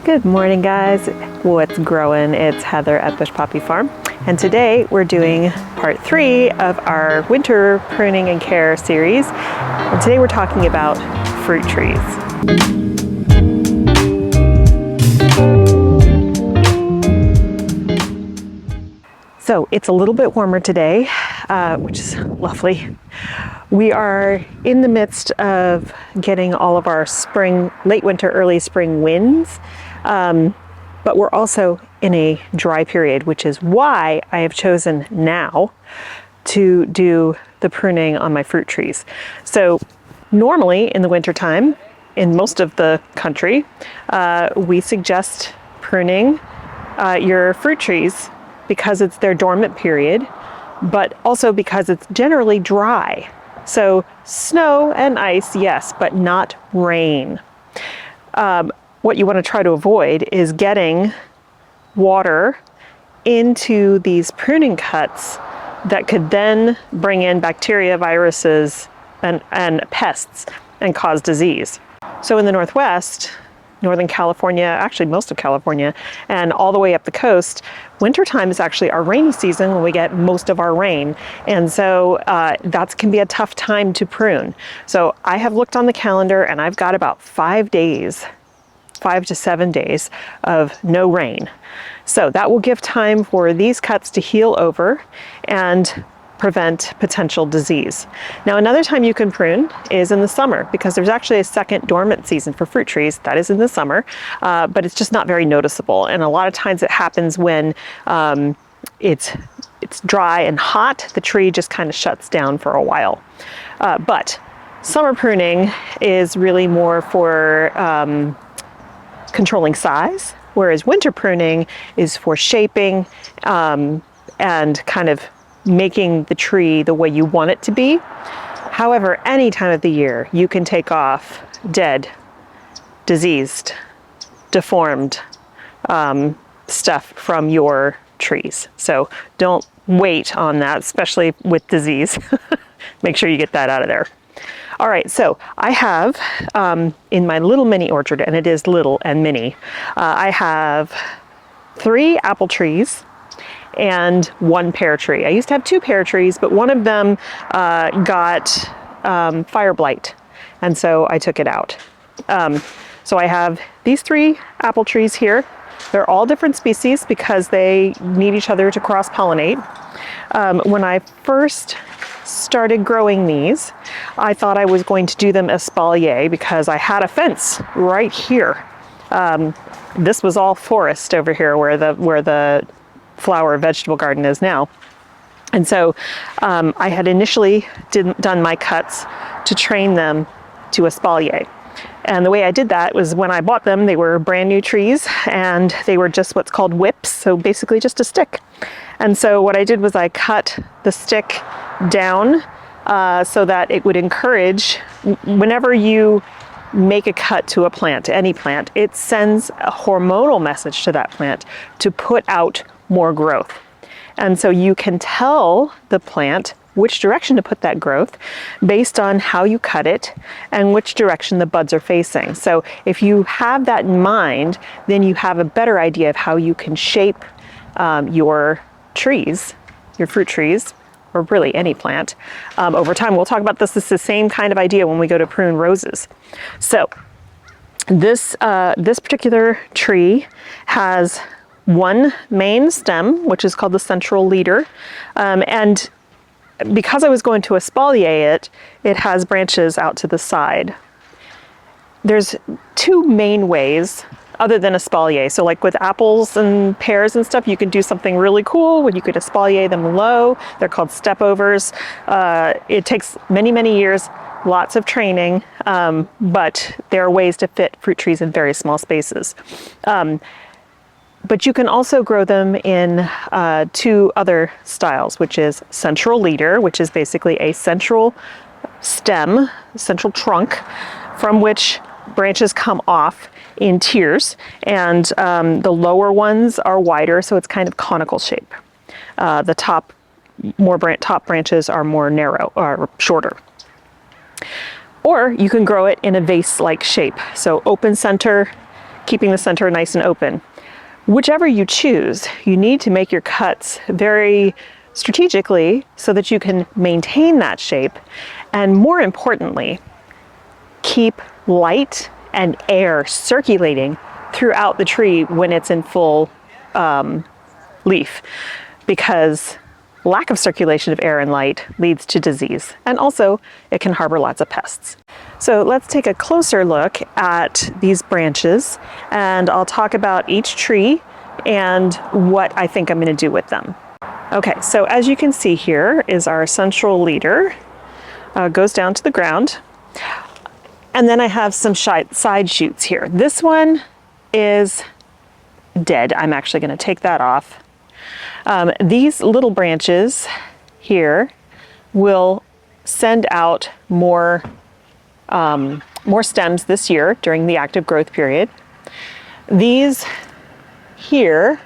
Good morning, guys. What's growing? It's Heather at Bush Poppy Farm, and today we're doing part 3 of our winter pruning and care series. And today we're talking about fruit trees. So it's a little bit warmer today, which is lovely. We are in the midst of getting all of our spring, late winter, early spring winds, but we're also in a dry period, which is why I have chosen now to do the pruning on my fruit trees. So normally in the wintertime, in most of the country, we suggest pruning your fruit trees because it's their dormant period, but also because it's generally dry. So snow and ice, yes, but not rain. What you want to try to avoid is getting water into these pruning cuts that could then bring in bacteria, viruses, and pests and cause disease. So in the Northwest, Northern California, actually most of California, and all the way up the coast, wintertime is actually our rainy season when we get most of our rain. And so that can be a tough time to prune. So I have looked on the calendar and I've got about 5 to 7 days of no rain. So that will give time for these cuts to heal over and prevent potential disease. Now, another time you can prune is in the summer, because there's actually a second dormant season for fruit trees. That is in the summer, but it's just not very noticeable. And a lot of times it happens when it's dry and hot. The tree just kind of shuts down for a while. But summer pruning is really more for controlling size, whereas winter pruning is for shaping and kind of making the tree the way you want it to be. However, any time of the year, you can take off dead, diseased, deformed stuff from your trees. So don't wait on that, especially with disease. Make sure you get that out of there. All right, so I have in my little mini orchard, and it is little and mini, I have 3 apple trees and 1 pear tree. I used to have 2 pear trees, but one of them got fire blight, and so I took it out. So I have these 3 apple trees here. They're all different species because they need each other to cross-pollinate. When I first started growing these, I thought I was going to do them espalier because I had a fence right here. This was all forest over here where the flower vegetable garden is now. And so I had initially done my cuts to train them to espalier. And the way I did that was when I bought them, they were brand new trees and they were just what's called whips, so basically just a stick. And so what I did was I cut the stick down so that it would encourage, whenever you make a cut to a plant, any plant, it sends a hormonal message to that plant to put out more growth. And so you can tell the plant which direction to put that growth based on how you cut it and which direction the buds are facing. So if you have that in mind, then you have a better idea of how you can shape your trees, your fruit trees, or really any plant, over time. We'll talk about this. This is the same kind of idea when we go to prune roses. So this particular tree has 1 main stem, which is called the central leader. And because I was going to espalier it, it has branches out to the side. There's 2 main ways other than espalier. So like with apples and pears and stuff, you can do something really cool when you could espalier them low. They're called step overs. It takes many, many years, lots of training, but there are ways to fit fruit trees in very small spaces. But you can also grow them in 2 other styles, which is central leader, which is basically a central stem, central trunk, from which branches come off in tiers, and the lower ones are wider, so it's kind of conical shape. The top branches are more narrow or shorter. Or you can grow it in a vase-like shape, so open center, keeping the center nice and open. Whichever you choose, you need to make your cuts very strategically so that you can maintain that shape, and more importantly, keep light and air circulating throughout the tree when it's in full leaf, because lack of circulation of air and light leads to disease, and also it can harbor lots of pests. So let's take a closer look at these branches, and I'll talk about each tree and what I think I'm going to do with them. Okay, so as you can see, here is our central leader, goes down to the ground, and then I have some side shoots here. This one is dead. I'm actually going to take that off. These little branches here will send out more stems this year during the active growth period. These here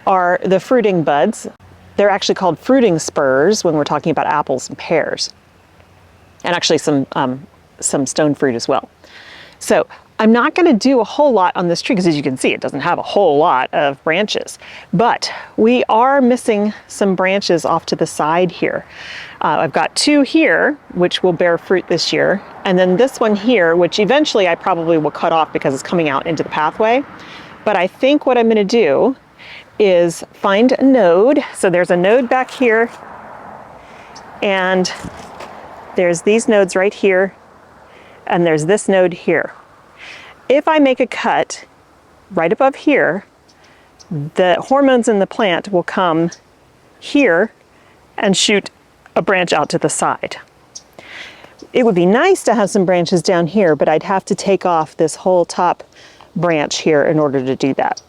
are the fruiting buds. They're actually called fruiting spurs when we're talking about apples and pears, and actually some stone fruit as well. So I'm not going to do a whole lot on this tree because, as you can see, it doesn't have a whole lot of branches, but we are missing some branches off to the side here. I've got two here, which will bear fruit this year, and then this one here, which eventually I probably will cut off because it's coming out into the pathway. But I think what I'm going to do is find a node. So there's a node back here, and there's these nodes right here, and there's this node here. If I make a cut right above here, the hormones in the plant will come here and shoot a branch out to the side. It would be nice to have some branches down here, but I'd have to take off this whole top branch here in order to do that.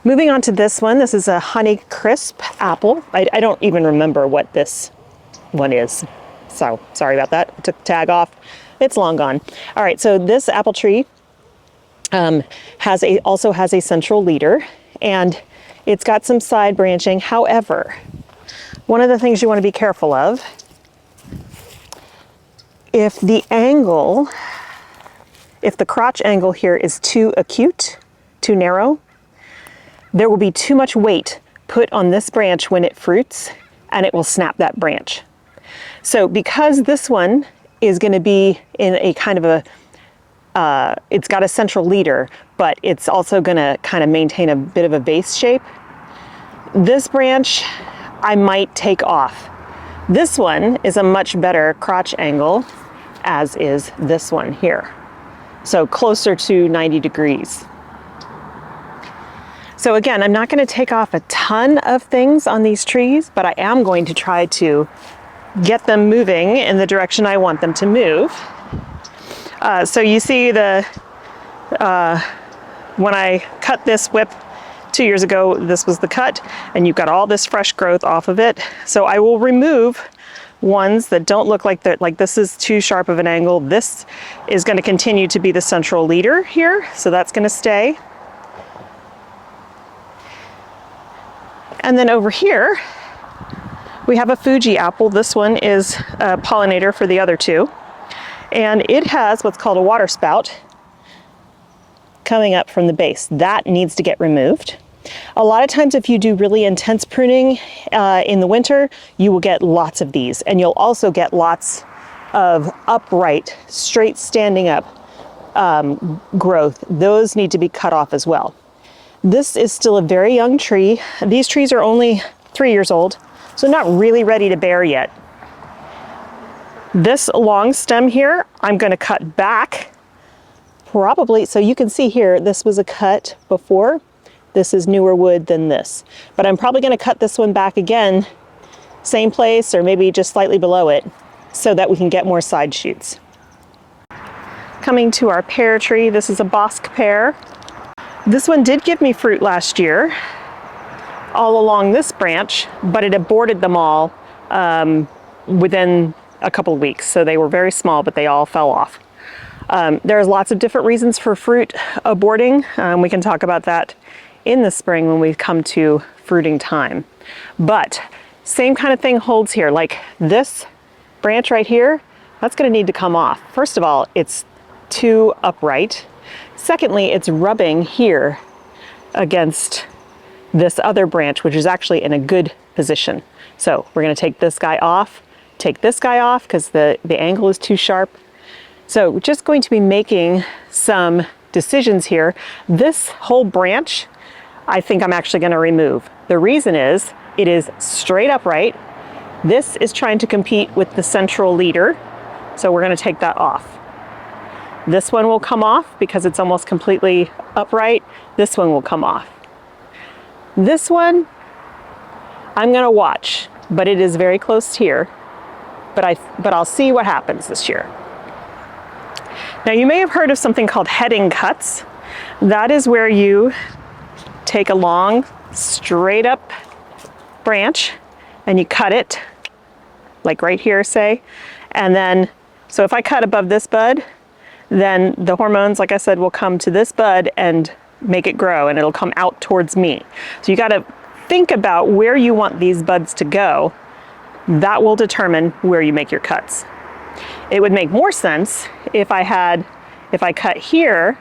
Moving on to this one, this is a Honey Crisp apple. I don't even remember what this one is, so sorry about that. I took the tag off. It's long gone. All right, so this apple tree also has a central leader, and it's got some side branching. However, one of the things you want to be careful of, if the crotch angle here is too acute, too narrow, there will be too much weight put on this branch when it fruits, and it will snap that branch. So because this one is going to be in a kind of it's got a central leader, but it's also going to kind of maintain a bit of a vase shape, this branch I might take off. This one is a much better crotch angle, as is this one here. So closer to 90 degrees. So again, I'm not going to take off a ton of things on these trees, but I am going to try to get them moving in the direction I want them to move. So you see when I cut this whip 2 years ago, this was the cut, and you've got all this fresh growth off of it. So I will remove ones that don't look like this is too sharp of an angle. This is going to continue to be the central leader here, so that's going to stay. And then over here, we have a Fuji apple. This one is a pollinator for the other two. And it has what's called a water spout coming up from the base. That needs to get removed. A lot of times if you do really intense pruning in the winter, you will get lots of these. And you'll also get lots of upright, straight standing up growth. Those need to be cut off as well. This is still a very young tree. These trees are only 3 years old, so not really ready to bear yet. This long stem here, I'm going to cut back probably, so you can see here, this was a cut before. This is newer wood than this, but I'm probably going to cut this one back again, same place or maybe just slightly below it, so that we can get more side shoots. Coming to our pear tree, this is a Bosc pear. This one did give me fruit last year, all along this branch, but it aborted them all within a couple of weeks. So they were very small, but they all fell off. There's lots of different reasons for fruit aborting. We can talk about that in the spring when we come to fruiting time. But same kind of thing holds here. Like this branch right here, that's going to need to come off. First of all, it's too upright. secondly, it's rubbing here against this other branch, which is actually in a good position. So we're going to take this guy off because the angle is too sharp. So we're just going to be making some decisions here. This whole branch, I think I'm actually going to remove. The reason is it is straight upright. This is trying to compete with the central leader. So we're going to take that off. This one will come off because it's almost completely upright. This one will come off. This one, I'm going to watch, but it is very close here. But I'll see what happens this year. Now you may have heard of something called heading cuts. That is where you take a long, straight up branch and you cut it, like right here, say. And then, so if I cut above this bud, then the hormones, like I said, will come to this bud and make it grow, and it'll come out towards me. So you got to think about where you want these buds to go. That will determine where you make your cuts. It would make more sense if I cut here,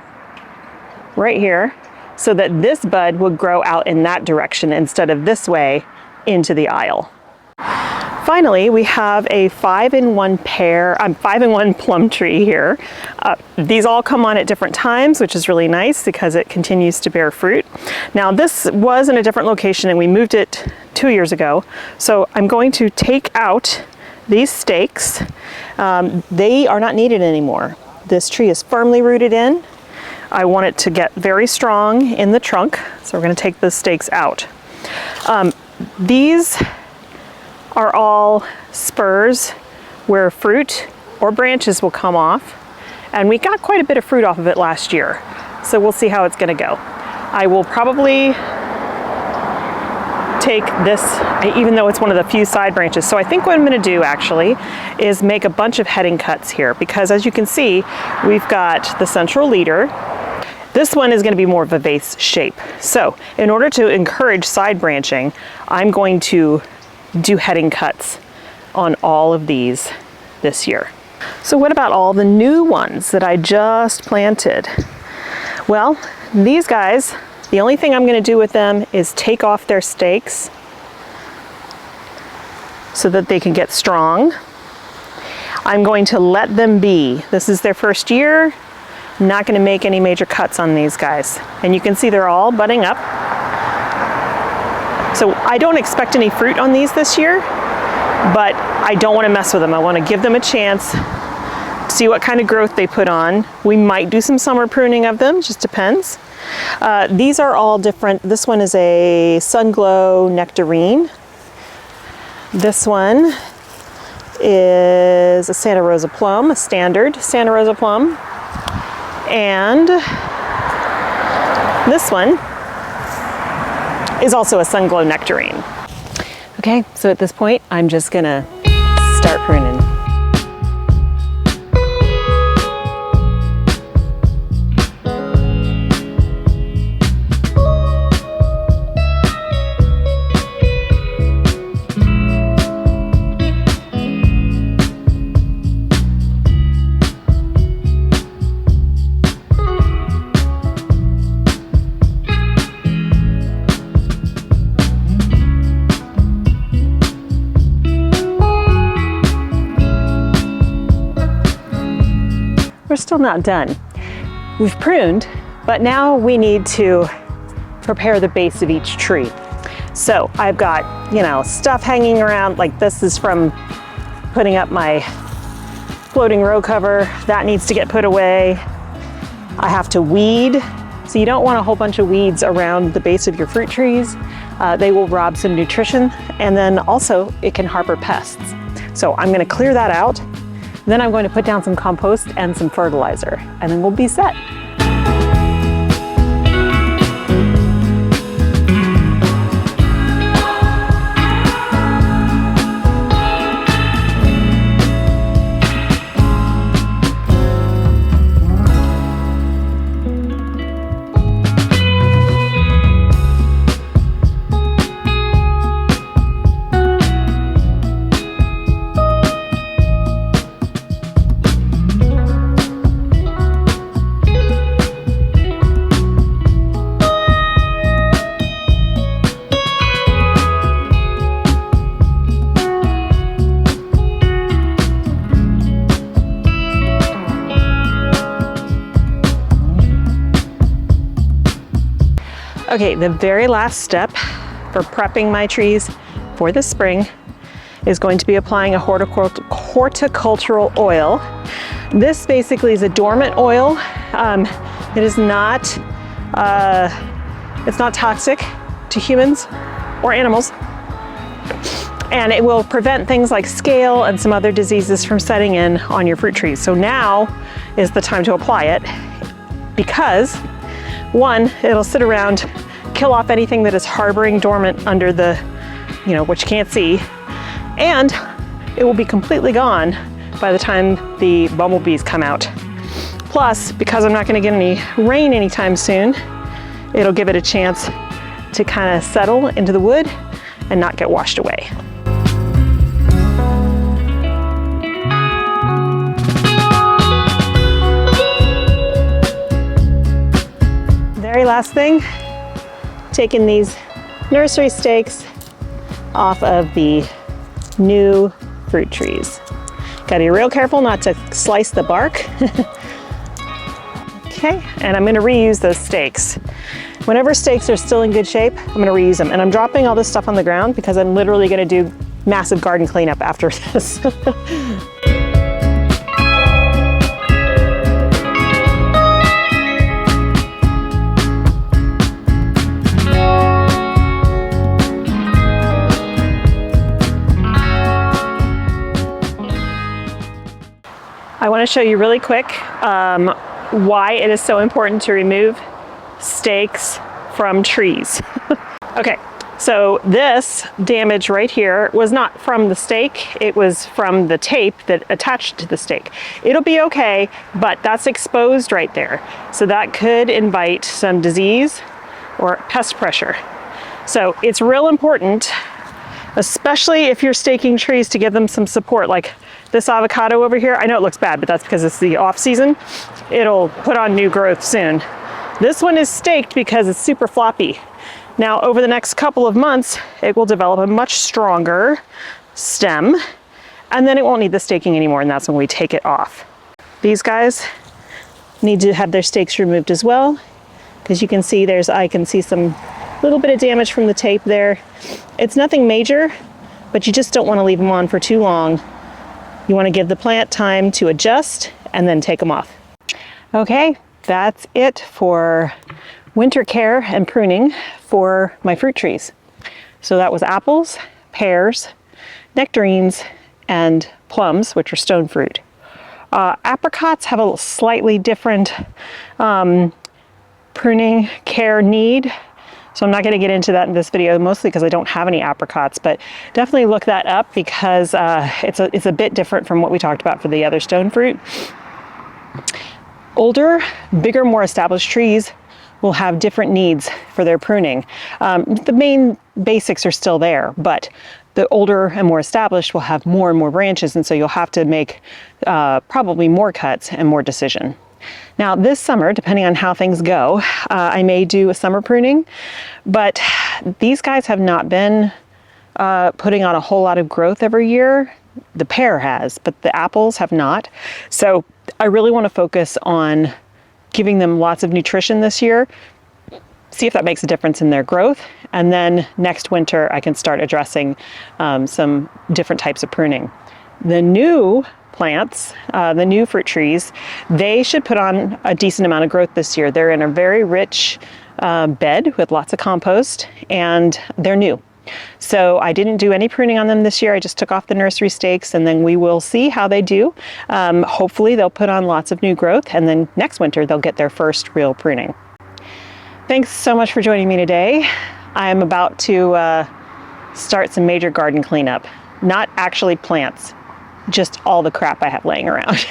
right here, so that this bud would grow out in that direction instead of this way into the aisle. Finally, we have a 5-in-1 plum tree here. These all come on at different times, which is really nice because it continues to bear fruit. Now this was in a different location and we moved it 2 years ago. So I'm going to take out these stakes. They are not needed anymore. This tree is firmly rooted in. I want it to get very strong in the trunk, so we're going to take the stakes out. These are all spurs where fruit or branches will come off, and we got quite a bit of fruit off of it last year, so we'll see how it's going to go. I will probably take this, even though it's one of the few side branches. So I think what I'm going to do actually is make a bunch of heading cuts here, because as you can see, we've got the central leader. This one is going to be more of a vase shape. So in order to encourage side branching, I'm going to do heading cuts on all of these this year. So what about all the new ones that I just planted? Well, these guys, the only thing I'm going to do with them is take off their stakes so that they can get strong. I'm going to let them be. This is their first year. I'm not going to make any major cuts on these guys. And you can see they're all budding up. So I don't expect any fruit on these this year, but I don't want to mess with them. I want to give them a chance, see what kind of growth they put on. We might do some summer pruning of them, just depends. These are all different. This one is a Sunglow Nectarine. This one is a Santa Rosa Plum, a standard Santa Rosa Plum. And this one is also a Sunglow Nectarine. Okay, so at this point, I'm just gonna start pruning. We're still not done. We've pruned, but now we need to prepare the base of each tree. So I've got, stuff hanging around, like this is from putting up my floating row cover. That needs to get put away. I have to weed. So you don't want a whole bunch of weeds around the base of your fruit trees. They will rob some nutrition, and then also it can harbor pests. So I'm gonna clear that out. Then I'm going to put down some compost and some fertilizer, and then we'll be set. Okay, the very last step for prepping my trees for the spring is going to be applying a horticultural oil. This basically is a dormant oil. It is not, it's not toxic to humans or animals. And it will prevent things like scale and some other diseases from setting in on your fruit trees. So now is the time to apply it because, one, it'll sit around, kill off anything that is harboring dormant under the, what you can't see, and it will be completely gone by the time the bumblebees come out. Plus, because I'm not gonna get any rain anytime soon, it'll give it a chance to kind of settle into the wood and not get washed away. Very last thing, taking these nursery stakes off of the new fruit trees. Gotta be real careful not to slice the bark. Okay, and I'm gonna reuse those stakes. Whenever stakes are still in good shape, I'm gonna reuse them. And I'm dropping all this stuff on the ground because I'm literally gonna do massive garden cleanup after this. I want to show you really quick why it is so important to remove stakes from trees. Okay, so this damage right here was not from the stake, it was from the tape that attached to the stake. It'll be okay, but that's exposed right there. So that could invite some disease or pest pressure. So it's real important, especially if you're staking trees, to give them some support. Like this avocado over here, I know it looks bad, but that's because it's the off season. It'll put on new growth soon. This one is staked because it's super floppy. Now, over the next couple of months, it will develop a much stronger stem, and then it won't need the staking anymore, and that's when we take it off. These guys need to have their stakes removed as well, because you can see I can see some little bit of damage from the tape there. It's nothing major, but you just don't want to leave them on for too long. You want to give the plant time to adjust and then take them off. Okay, that's it for winter care and pruning for my fruit trees. So that was apples, pears, nectarines, and plums, which are stone fruit. Apricots have a slightly different pruning care need. So I'm not going to get into that in this video, mostly because I don't have any apricots, but definitely look that up because it's a bit different from what we talked about for the other stone fruit. Older, bigger, more established trees will have different needs for their pruning. The main basics are still there, but the older and more established will have more and more branches, and so you'll have to make probably more cuts and more decision. Now this summer, depending on how things go, I may do a summer pruning, but these guys have not been putting on a whole lot of growth every year. The pear has, but the apples have not. So I really want to focus on giving them lots of nutrition this year, see if that makes a difference in their growth, and then next winter I can start addressing some different types of pruning. The new plants, the new fruit trees, they should put on a decent amount of growth this year. They're in a very rich bed with lots of compost, and they're new. So I didn't do any pruning on them this year. I just took off the nursery stakes, and then we will see how they do. Hopefully they'll put on lots of new growth, and then next winter they'll get their first real pruning. Thanks so much for joining me today. I'm about to start some major garden cleanup. Not actually plants, just all the crap I have laying around.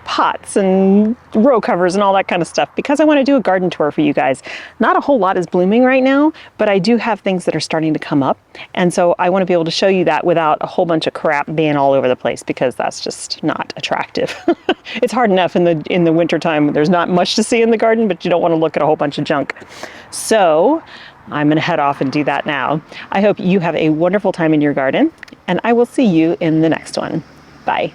Pots and row covers and all that kind of stuff, because I want to do a garden tour for you guys. Not a whole lot is blooming right now, but I do have things that are starting to come up, and so I want to be able to show you that without a whole bunch of crap being all over the place, because that's just not attractive. It's hard enough in the winter time. There's not much to see in the garden, but you don't want to look at a whole bunch of junk. So I'm going to head off and do that now. I hope you have a wonderful time in your garden, and I will see you in the next one. Bye.